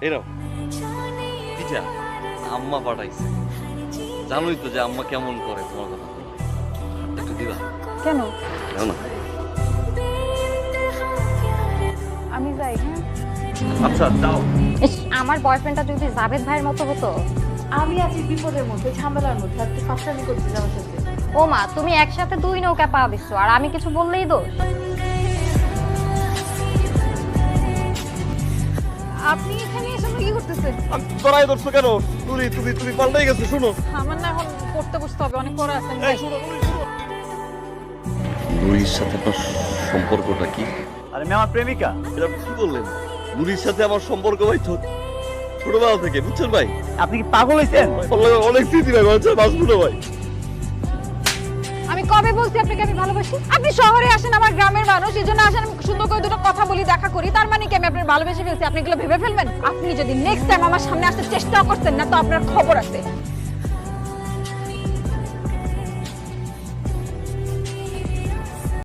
এরাও পিঠা আম্মা পাঠাইছে। জানোই তো যে আম্মা কেমন করে তোমার কথা বলে। একটু দিবা? কেন? দাও না। আমি যাই। হ্যাঁ, আচ্ছা দাও। আমার বয়ফ্রেন্ডটা যদি জাভেদ ভাইয়ের মতো হতো। আমি আছি বিপদের মধ্যে, ঝামেলার মধ্যে, আর তুই ফাঁসামি করছিস আমার সাথে। ও মা, তুমি একসাথে দুই নৌকা পা দিচ্ছ আর আমি কিছু বললেই দোষ। আপনি এখানে এসে কি করতেছেন? তোরাই ধরছো কেন? তুমি তুমি তুমি পাল্টাই গেছো। শুনো, আমার না এখন পড়তে বসতে হবে, অনেক পড়া আছে। এই শুনো, নুরির সাথে আপনার সম্পর্কটা কি? আরে মেয়ে আমার প্রেমিকা। এটা আপনি কি বললেন? নুরির সাথে আমার সম্পর্ক ভাই তো ছোটবেলা থেকে, বুঝছেন ভাই? আপনি কি পাগল হয়েছেন? অনেক স্মৃতি ভাই, বাচ্চা বাঁচবো না ভাই। আমি কবে বলছি আপনাকে আমি ভালোবাসি? আপনি শহরে আসেন, আমার গ্রামের মানুষ, এই জন্য আসেন, আমি সুন্দর করে দুটো কথা বলি, দেখা করি, তার মানে কি আমি আপনার ভালোবেসে ফেলছি? আপনি এগুলো ভেবে ফেলবেন? আপনি যদি নেক্সট টাইম আমার সামনে আসতে চেষ্টা করছেন না, তো আপনার খবর আছে।